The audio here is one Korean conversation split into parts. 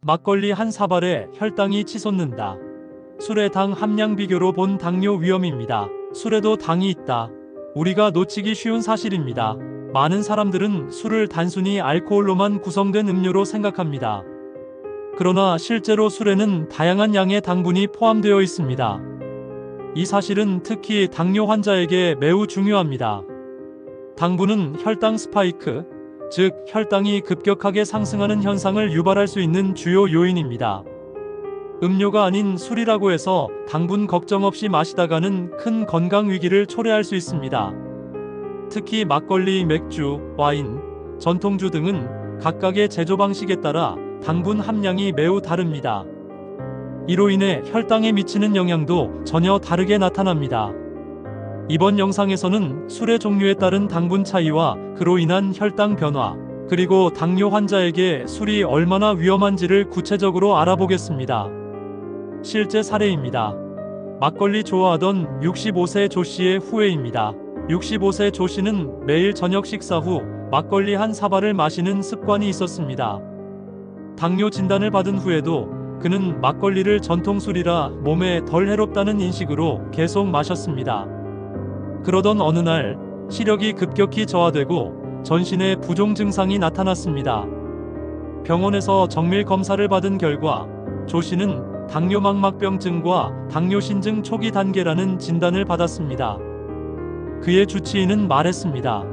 막걸리 한 사발에 혈당이 치솟는다. 술의 당 함량 비교로 본 당뇨 위험입니다. 술에도 당이 있다. 우리가 놓치기 쉬운 사실입니다. 많은 사람들은 술을 단순히 알코올로만 구성된 음료로 생각합니다. 그러나 실제로 술에는 다양한 양의 당분이 포함되어 있습니다. 이 사실은 특히 당뇨 환자에게 매우 중요합니다. 당분은 혈당 스파이크, 즉 혈당이 급격하게 상승하는 현상을 유발할 수 있는 주요 요인입니다. 음료가 아닌 술이라고 해서 당분 걱정 없이 마시다가는 큰 건강 위기를 초래할 수 있습니다. 특히 막걸리, 맥주, 와인, 전통주 등은 각각의 제조 방식에 따라 당분 함량이 매우 다릅니다. 이로 인해 혈당에 미치는 영향도 전혀 다르게 나타납니다. 이번 영상에서는 술의 종류에 따른 당분 차이와 그로 인한 혈당 변화, 그리고 당뇨 환자에게 술이 얼마나 위험한지를 구체적으로 알아보겠습니다. 실제 사례입니다. 막걸리 좋아하던 65세 조 씨의 후회입니다. 65세 조 씨는 매일 저녁 식사 후 막걸리 한 사발을 마시는 습관이 있었습니다. 당뇨 진단을 받은 후에도 그는 막걸리를 전통술이라 몸에 덜 해롭다는 인식으로 계속 마셨습니다. 그러던 어느 날 시력이 급격히 저하되고 전신에 부종 증상이 나타났습니다. 병원에서 정밀 검사를 받은 결과 조 씨는 당뇨망막병증과 당뇨신증 초기 단계라는 진단을 받았습니다. 그의 주치의는 말했습니다.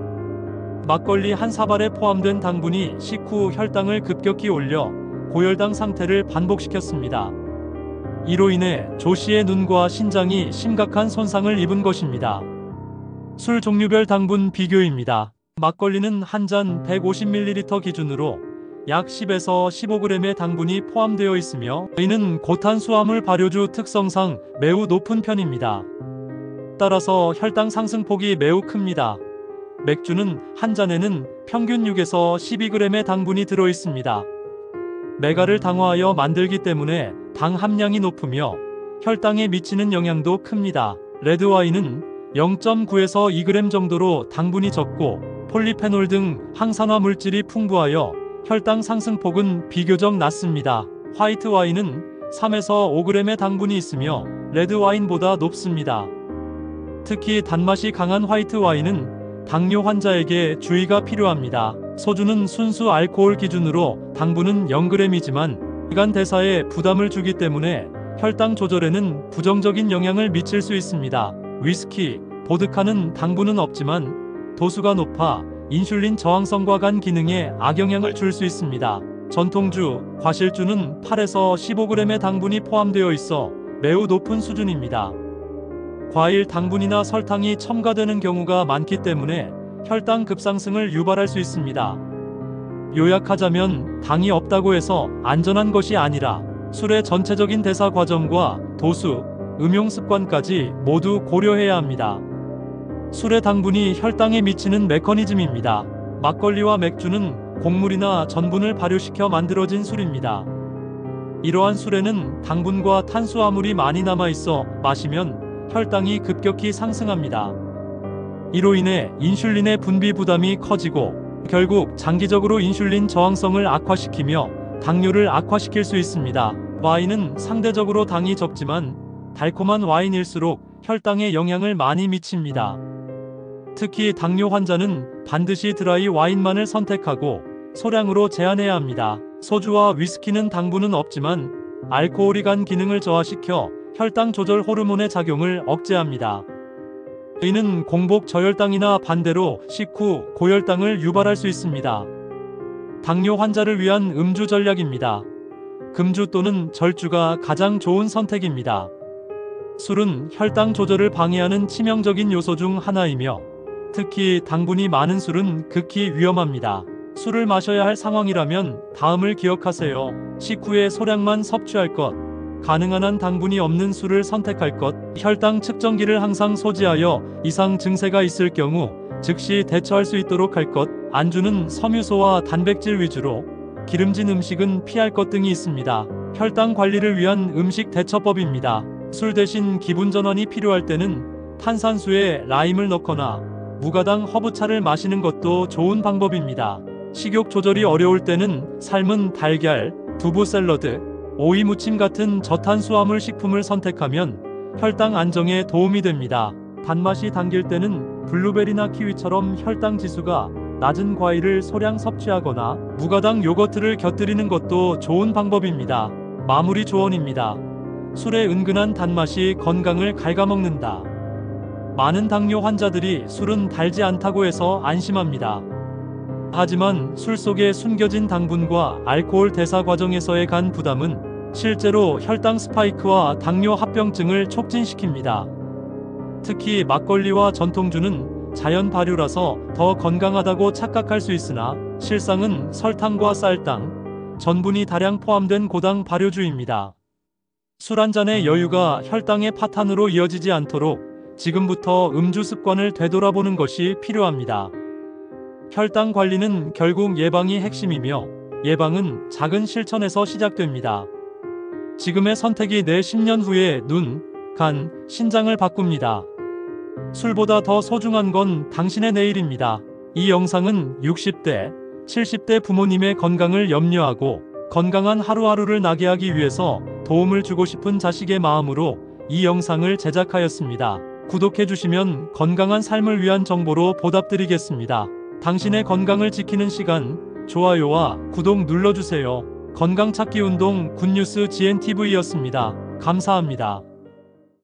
막걸리 한 사발에 포함된 당분이 식후 혈당을 급격히 올려 고혈당 상태를 반복시켰습니다. 이로 인해 조 씨의 눈과 신장이 심각한 손상을 입은 것입니다. 술 종류별 당분 비교입니다. 막걸리는 한 잔 150ml 기준으로 약 10에서 15g의 당분이 포함되어 있으며 이는 고탄수화물 발효주 특성상 매우 높은 편입니다. 따라서 혈당 상승폭이 매우 큽니다. 맥주는 한 잔에는 평균 6에서 12g의 당분이 들어 있습니다. 메가를 당화하여 만들기 때문에 당 함량이 높으며 혈당에 미치는 영향도 큽니다. 레드와인은 0.9에서 2g 정도로 당분이 적고 폴리페놀 등 항산화 물질이 풍부하여 혈당 상승폭은 비교적 낮습니다. 화이트 와인은 3에서 5g의 당분이 있으며 레드와인보다 높습니다. 특히 단맛이 강한 화이트 와인은 당뇨 환자에게 주의가 필요합니다. 소주는 순수 알코올 기준으로 당분은 0g이지만 간 대사에 부담을 주기 때문에 혈당 조절에는 부정적인 영향을 미칠 수 있습니다. 위스키, 보드카는 당분은 없지만 도수가 높아 인슐린 저항성과 간 기능에 악영향을 줄 수 있습니다. 전통주, 과실주는 8에서 15g의 당분이 포함되어 있어 매우 높은 수준입니다. 과일 당분이나 설탕이 첨가되는 경우가 많기 때문에 혈당 급상승을 유발할 수 있습니다. 요약하자면 당이 없다고 해서 안전한 것이 아니라 술의 전체적인 대사 과정과 도수, 음용 습관까지 모두 고려해야 합니다. 술의 당분이 혈당에 미치는 메커니즘입니다. 막걸리와 맥주는 곡물이나 전분을 발효시켜 만들어진 술입니다. 이러한 술에는 당분과 탄수화물이 많이 남아있어 마시면 혈당이 급격히 상승합니다. 이로 인해 인슐린의 분비 부담이 커지고 결국 장기적으로 인슐린 저항성을 악화시키며 당뇨를 악화시킬 수 있습니다. 와인은 상대적으로 당이 적지만 달콤한 와인일수록 혈당에 영향을 많이 미칩니다. 특히 당뇨 환자는 반드시 드라이 와인만을 선택하고 소량으로 제한해야 합니다. 소주와 위스키는 당분은 없지만 알코올이 간 기능을 저하시켜 혈당 조절 호르몬의 작용을 억제합니다. 이는 공복 저혈당이나 반대로 식후 고혈당을 유발할 수 있습니다. 당뇨 환자를 위한 음주 전략입니다. 금주 또는 절주가 가장 좋은 선택입니다. 술은 혈당 조절을 방해하는 치명적인 요소 중 하나이며 특히 당분이 많은 술은 극히 위험합니다. 술을 마셔야 할 상황이라면 다음을 기억하세요. 식후에 소량만 섭취할 것, 가능한 한 당분이 없는 술을 선택할 것, 혈당 측정기를 항상 소지하여 이상 증세가 있을 경우 즉시 대처할 수 있도록 할 것, 안주는 섬유소와 단백질 위주로, 기름진 음식은 피할 것 등이 있습니다. 혈당 관리를 위한 음식 대처법입니다. 술 대신 기분 전환이 필요할 때는 탄산수에 라임을 넣거나 무가당 허브차를 마시는 것도 좋은 방법입니다. 식욕 조절이 어려울 때는 삶은 달걀, 두부 샐러드, 오이 무침 같은 저탄수화물 식품을 선택하면 혈당 안정에 도움이 됩니다. 단맛이 당길 때는 블루베리나 키위처럼 혈당 지수가 낮은 과일을 소량 섭취하거나 무가당 요거트를 곁들이는 것도 좋은 방법입니다. 마무리 조언입니다. 술의 은근한 단맛이 건강을 갉아먹는다. 많은 당뇨 환자들이 술은 달지 않다고 해서 안심합니다. 하지만 술 속에 숨겨진 당분과 알코올 대사 과정에서의 간 부담은 실제로 혈당 스파이크와 당뇨 합병증을 촉진시킵니다. 특히 막걸리와 전통주는 자연 발효라서 더 건강하다고 착각할 수 있으나 실상은 설탕과 쌀당, 전분이 다량 포함된 고당 발효주입니다. 술 한 잔의 여유가 혈당의 파탄으로 이어지지 않도록 지금부터 음주 습관을 되돌아보는 것이 필요합니다. 혈당 관리는 결국 예방이 핵심이며 예방은 작은 실천에서 시작됩니다. 지금의 선택이 내 10년 후에 눈, 간, 신장을 바꿉니다. 술보다 더 소중한 건 당신의 내일입니다. 이 영상은 60대, 70대 부모님의 건강을 염려하고 건강한 하루하루를 나게 하기 위해서 도움을 주고 싶은 자식의 마음으로 이 영상을 제작하였습니다. 구독해주시면 건강한 삶을 위한 정보로 보답드리겠습니다. 당신의 건강을 지키는 시간, 좋아요와 구독 눌러주세요. 건강찾기 운동 굿뉴스 GNTV였습니다. 감사합니다.